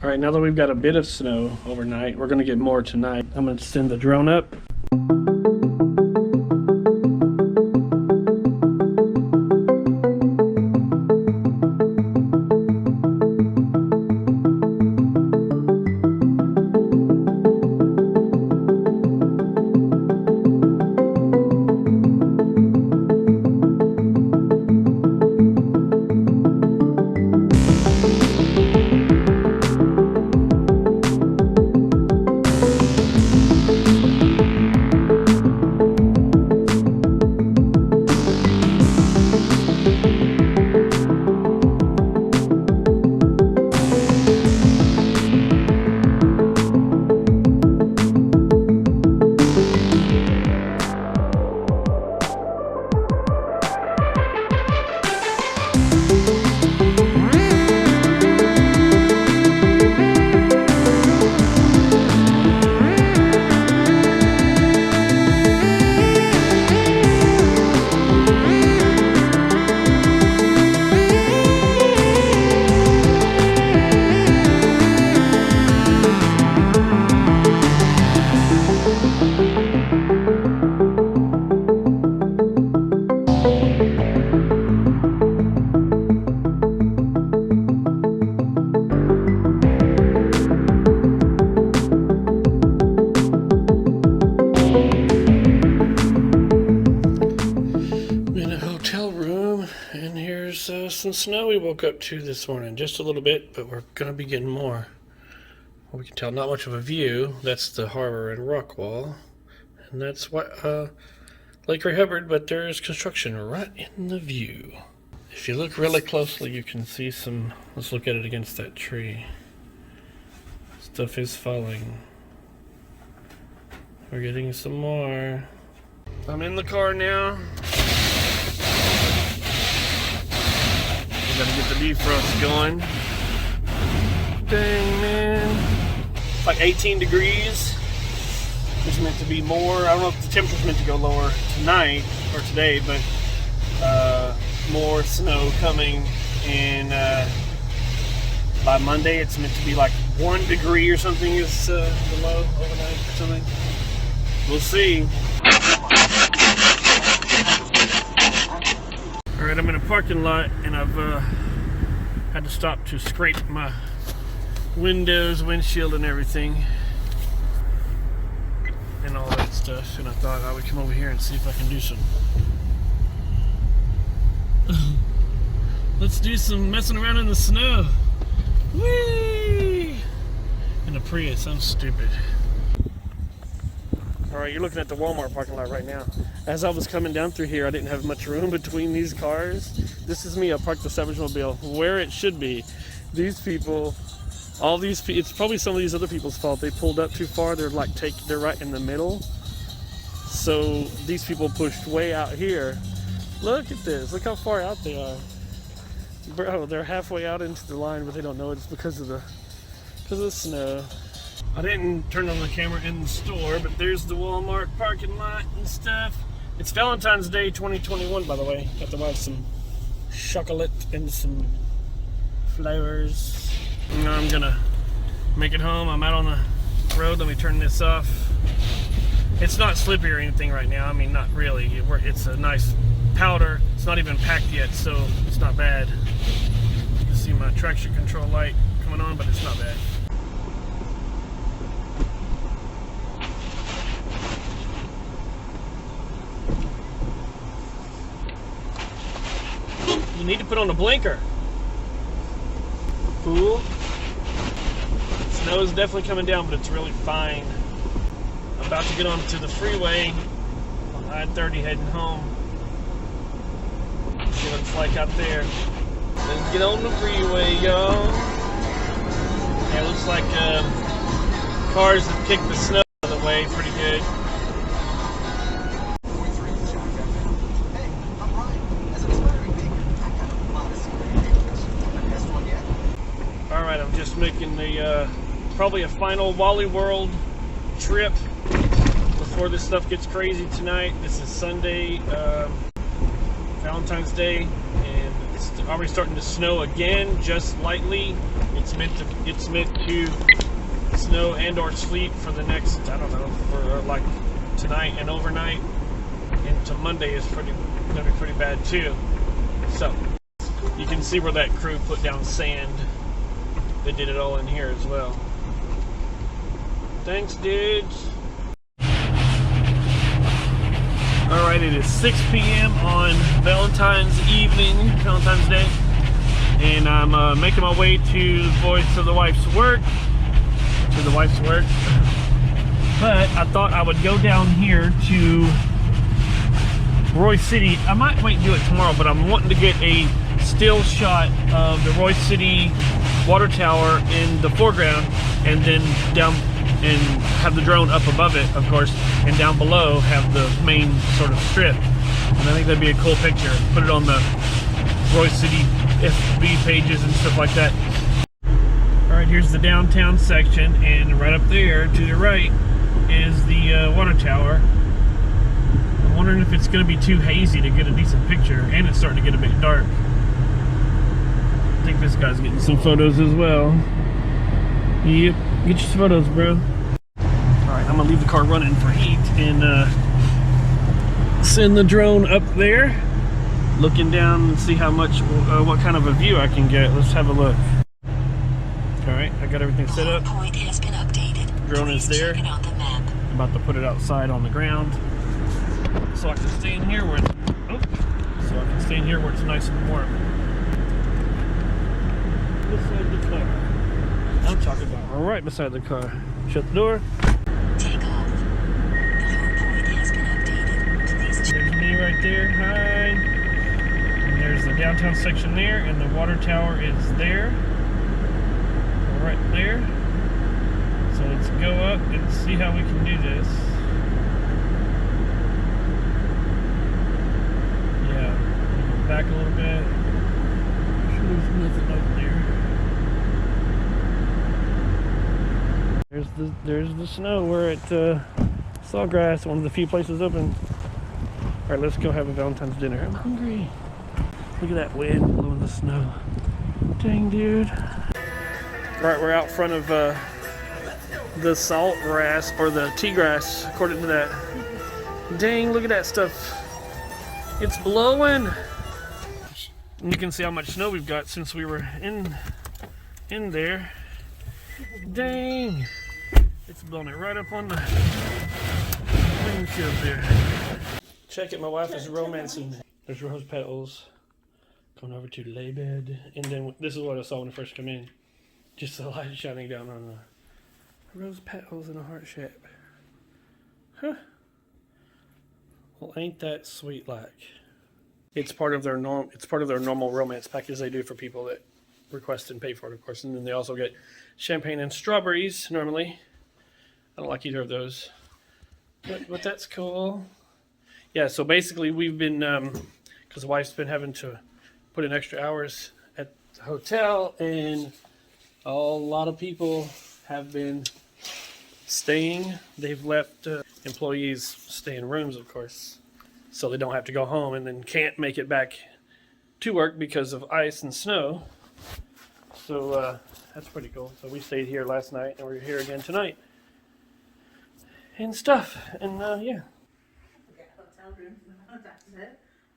All right, now that we've got a bit of snow overnight, we're gonna get more tonight. I'm gonna send the drone up. Some snow we woke up to this morning, just a little bit, but we're gonna be getting more. Well, we can tell not much of a view. That's the harbor in Rockwall, and that's what Lake Ray Hubbard, but there's construction right in the view. If you look really closely, you can see some. Let's look at it against that tree. Stuff is falling. We're getting some more. I'm in the car now. Gotta get the defrost going. Dang, man. It's like 18 degrees. It's meant to be more. I don't know if the temperature's meant to go lower tonight or today, but more snow coming. And by Monday, it's meant to be like 1 degree or something is the low overnight or something. We'll see. Alright, I'm in a parking lot and I've had to stop to scrape my windows, windshield and everything and all that stuff, and I thought I would come over here and see if I can do some let's do some messing around in the snow. Whee! In a Prius, I'm stupid. Alright, you're looking at the Walmart parking lot right now. As I was coming down through here, I didn't have much room between these cars. This is me. I parked the Savage Mobile where it should be. These people, it's probably some of these other people's fault. They pulled up too far. They're right in the middle. So these people pushed way out here. Look at this. Look how far out they are. Bro, they're halfway out into the line, but they don't know it's because of the snow. I didn't turn on the camera in the store, but there's the Walmart parking lot and stuff. It's Valentine's Day 2021, by the way. Got to buy some chocolate and some flowers. Now I'm gonna make it home. I'm out on the road. Let me turn this off. It's not slippy or anything right now. I mean, not really. It's a nice powder. It's not even packed yet, so it's not bad. You can see my traction control light coming on, but it's not bad. You need to put on a blinker. Fool. Snow is definitely coming down, but it's really fine. I'm about to get onto the freeway on I-30 heading home. See what it's like out there. Let's get on the freeway, y'all. Yeah, it looks like cars have kicked the snow out of the way pretty good. Alright, I'm just making the probably a final Wally World trip before this stuff gets crazy tonight. This is Sunday, Valentine's Day, and it's already starting to snow again, just lightly It's meant to snow and or sleet for the next, I don't know, for like tonight and overnight into Monday is gonna be pretty bad too. So you can see where that crew put down sand. They did it all in here as well. Thanks, dudes. Alright, it is 6 p.m. on Valentine's Day, and I'm making my way to the wife's work. But I thought I would go down here to Royce City. I might wait and do it tomorrow, but I'm wanting to get a still shot of the Royce City water tower in the foreground, and then down and have the drone up above it, of course, and down below have the main sort of strip. And I think that'd be a cool picture. Put it on the Royce City FB pages and stuff like that. Alright, here's the downtown section, and right up there to the right is the water tower. I'm wondering if it's going to be too hazy to get a decent picture, and it's starting to get a bit dark. I think this guy's getting some photos as well. Yep, get your photos, bro. Alright, I'm gonna leave the car running for heat and send the drone up there, looking down and see how much, what kind of a view I can get. Let's have a look. Alright, I got everything set up. Point has been updated. Drone is there. Check it on the map. I'm about to put it outside on the ground, so I can stay in here where it's, nice and warm. Beside the car. I'm talking about right beside the car. Shut the door. Take off. The hard point has been updated. Please check. There's me right there. Hi. And there's the downtown section there, and the water tower is there. Right there. So let's go up and see how we can do this. Yeah. Go back a little bit. There's nothing up there. There's the snow. We're at Sawgrass, one of the few places open. Alright, let's go have a Valentine's dinner. I'm hungry. Look at that wind blowing the snow. Dang, dude. Alright, we're out front of the salt grass, or the tea grass, according to that. Dang, look at that stuff. It's blowing. And you can see how much snow we've got since we were in there. Dang. It's blowing it right up on the windshield there. Check it, my wife is romancing. There's rose petals. Going over to lay bed. And then this is what I saw when I first came in. Just the light shining down on the rose petals in a heart shape. Huh. Well, ain't that sweet like? It's part of their normal romance package they do for people that request and pay for it, of course. And then they also get champagne and strawberries normally. I don't like either of those, but that's cool. Yeah, so basically we've been, because the wife's been having to put in extra hours at the hotel, and a lot of people have been staying. They've left employees stay in rooms, of course, so they don't have to go home and then can't make it back to work because of ice and snow. So that's pretty cool. So we stayed here last night, and we're here again tonight. And stuff. And yeah.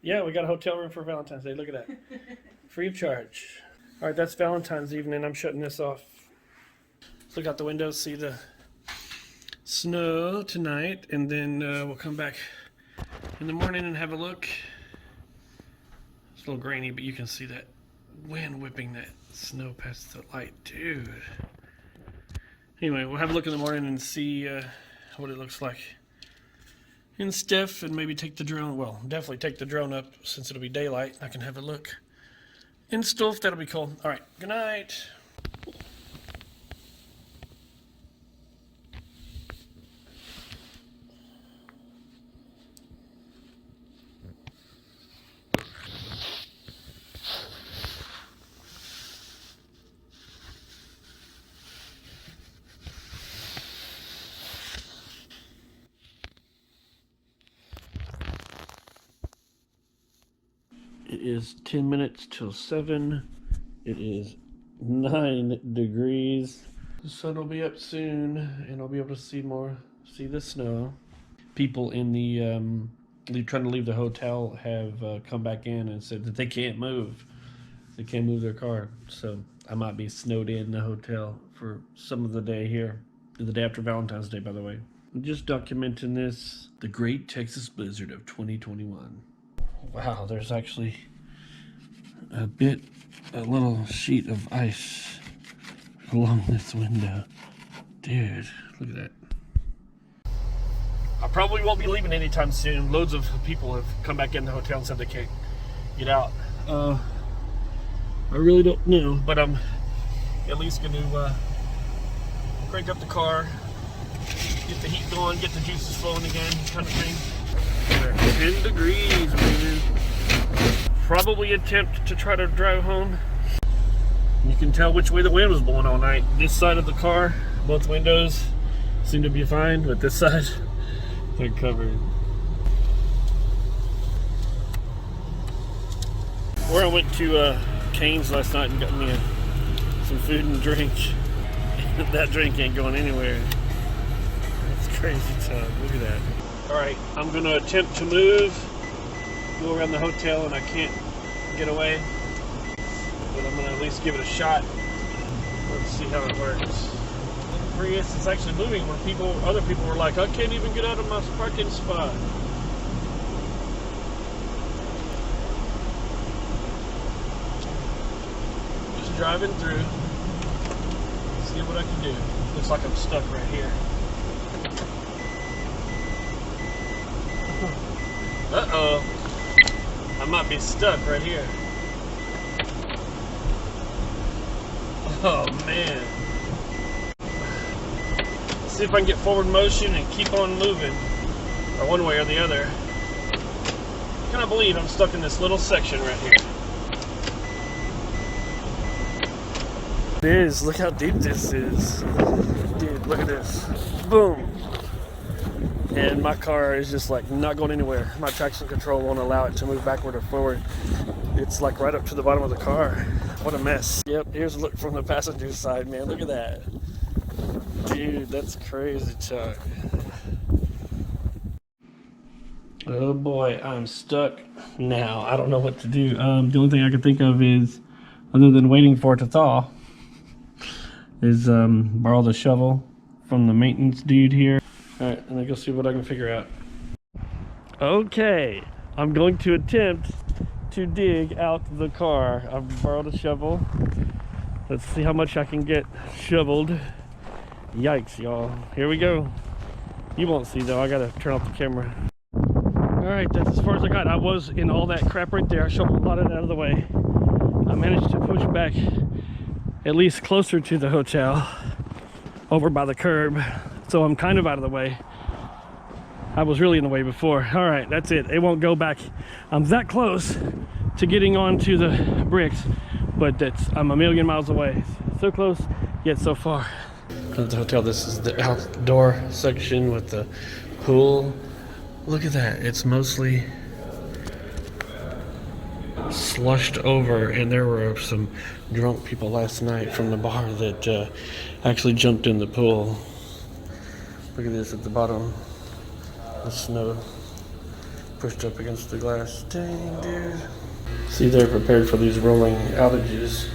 Yeah, we got a hotel room for Valentine's Day. Look at that. Free of charge. Alright, that's Valentine's evening. I'm shutting this off. Let's look out the window, see the snow tonight, and then we'll come back in the morning and have a look. It's a little grainy, but you can see that wind whipping that snow past the light, dude. Anyway, we'll have a look in the morning and see what it looks like and stuff, and maybe take the drone, well, definitely take the drone up since it'll be daylight. I can have a look and stuff. That'll be cool. All right, good night. It is 10 minutes till 7. It is 9 degrees. The sun will be up soon, and I'll be able to see the snow. People in the trying to leave the hotel have come back in and said that they can't move. They can't move their car. So I might be snowed in the hotel for some of the day here. The day after Valentine's Day, by the way. I'm just documenting this. The Great Texas Blizzard of 2021. Wow, there's actually a little sheet of ice along this window. Dude, look at that. I probably won't be leaving anytime soon. Loads of people have come back in the hotel and said they can't get out. I really don't know, but I'm at least going to crank up the car, get the heat going, get the juices flowing again, kind of thing. 10 degrees, man. Probably attempt to try to drive home. You can tell which way the wind was blowing all night. This side of the car, both windows seem to be fine, but this side, they're covered. Where I went to Cane's last night and got me some food and drink. That drink ain't going anywhere. That's crazy tough. Look at that. Alright, I'm going to attempt to go around the hotel, and I can't get away. But I'm going to at least give it a shot. Let's see how it works. Prius is actually moving where other people were like, I can't even get out of my parking spot. Just driving through. See what I can do. Looks like I'm stuck right here. Uh-oh. I might be stuck right here. Oh man. Let's see if I can get forward motion and keep on moving. Or one way or the other. I cannot believe I'm stuck in this little section right here. It is. Look how deep this is. Dude, look at this. Boom. And my car is just like not going anywhere. My traction control won't allow it to move backward or forward. It's like right up to the bottom of the car. What a mess. Yep, here's a look from the passenger side, man. Look at that. Dude, that's crazy, Chuck. Oh boy, I'm stuck now. I don't know what to do. The only thing I can think of is, other than waiting for it to thaw, is borrow the shovel from the maintenance dude here. Alright, and then go see what I can figure out. Okay, I'm going to attempt to dig out the car. I've borrowed a shovel. Let's see how much I can get shoveled. Yikes, y'all. Here we go. You won't see though, I gotta turn off the camera. Alright, that's as far as I got. I was in all that crap right there. I shoveled a lot of it out of the way. I managed to push back at least closer to the hotel, over by the curb, so I'm kind of out of the way. I was really in the way before. All right, that's it. It won't go back. I'm that close to getting onto the bricks, but I'm a million miles away. So close, yet so far. At the hotel, this is the outdoor section with the pool. Look at that. It's mostly slushed over, and there were some drunk people last night from the bar that actually jumped in the pool. Look at this at the bottom. The snow pushed up against the glass. Dang, dude. See, they're prepared for these rolling outages.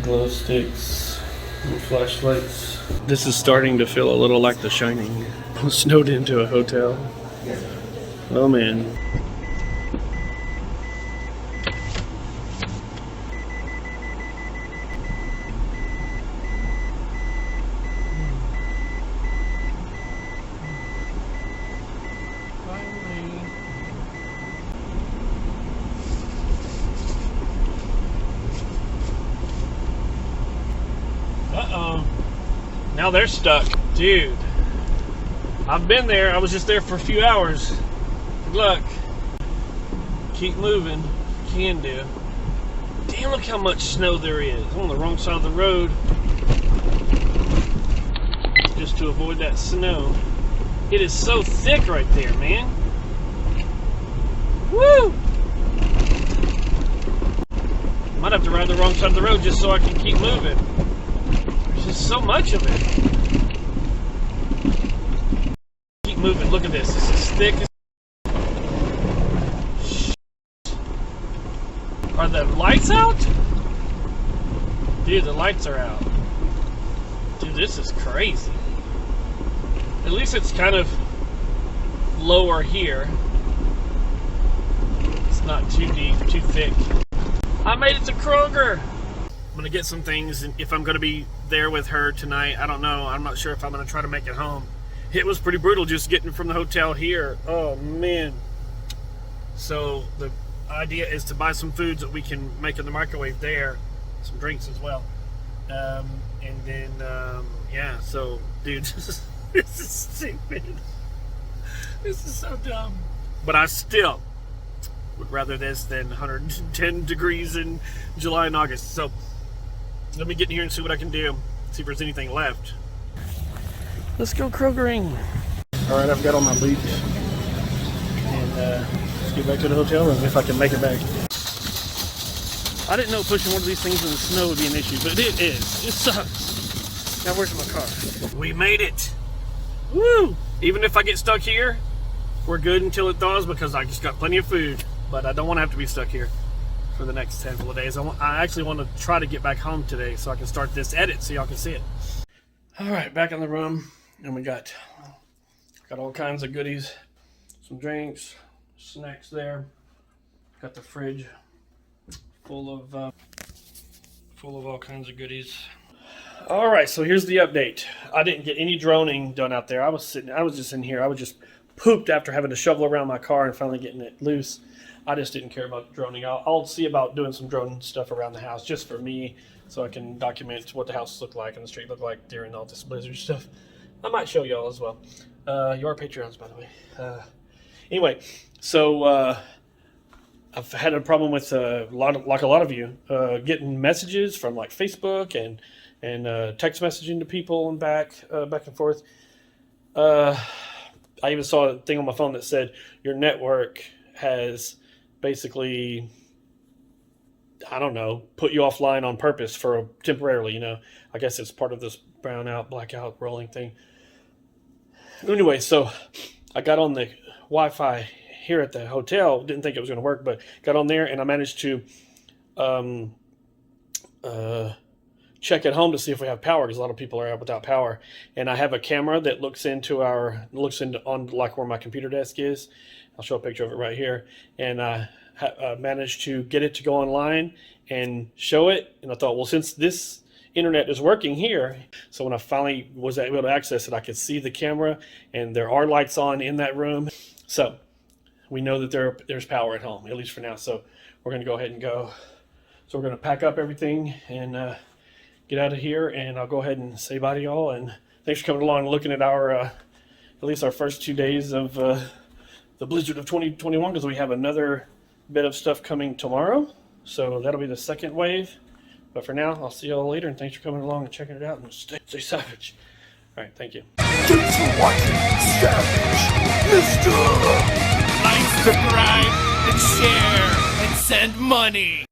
Glow sticks and flashlights. This is starting to feel a little like The Shining. Snowed into a hotel. Oh man. Now they're stuck. Dude, I've been there. I was just there for a few hours. Good luck. Keep moving. Can do. Damn, look how much snow there is. I'm on the wrong side of the road just to avoid that snow. It is so thick right there, man. Woo! might have to ride the wrong side of the road just so I can keep moving. There's just so much of it. Keep moving. Look at this. This is thick as... Are the lights out? Dude, the lights are out. Dude, this is crazy. At least it's kind of lower here. It's not too deep, too thick. I made it to Kroger. I'm gonna get some things, and if I'm gonna be there with her tonight, I don't know. I'm not sure if I'm gonna try to make it home. It was pretty brutal just getting from the hotel here. Oh man. So the idea is to buy some foods that we can make in the microwave there, some drinks as well, and then yeah. So dude, this is stupid. This is so dumb. But I still would rather this than 110 degrees in July and August. So let me get in here and see what I can do. See if there's anything left. Let's go Krogering. All right, I've got all my bleach, and let's get back to the hotel room if I can make it back. I didn't know pushing one of these things in the snow would be an issue, but it is. It sucks. Now where's my car? We made it. Woo! Even if I get stuck here, we're good until it thaws because I just got plenty of food. But I don't want to have to be stuck here for the next handful of days. I actually want to try to get back home today so I can start this edit so y'all can see it. All right, back in the room, and we got all kinds of goodies, some drinks, snacks there. Got the fridge full of all kinds of goodies. All right, so here's the update. I didn't get any droning done out there. I was just in here. I was just pooped after having to shovel around my car and finally getting it loose. I just didn't care about droning. I'll see about doing some drone stuff around the house just for me, so I can document what the house looked like and the street looked like during all this blizzard stuff. I might show y'all as well. You are Patreons, by the way. Anyway, so I've had a problem with like a lot of you getting messages from like Facebook and text messaging to people and back and forth. I even saw a thing on my phone that said your network has basically, I don't know, put you offline on purpose for temporarily, you know. I guess it's part of this brownout, blackout, rolling thing. Anyway, so I got on the Wi-Fi here at the hotel. Didn't think it was going to work, but got on there and I managed to check at home to see if we have power, because a lot of people are out without power. And I have a camera that looks into on like where my computer desk is. I'll show a picture of it right here. And I managed to get it to go online and show it. And I thought, well, since this internet is working here, so when I finally was able to access it, I could see the camera and there are lights on in that room. So we know that there's power at home, at least for now. So we're going to go ahead and go. So we're going to pack up everything and get out of here, and I'll go ahead and say bye to y'all. And thanks for coming along and looking at our, at least our first 2 days of the blizzard of 2021, because we have another bit of stuff coming tomorrow. So that'll be the second wave. But for now, I'll see y'all later, and thanks for coming along and checking it out, and stay savage. All right, thank you. Thanks for watching Savage Mr. Like, subscribe, and share, and send money.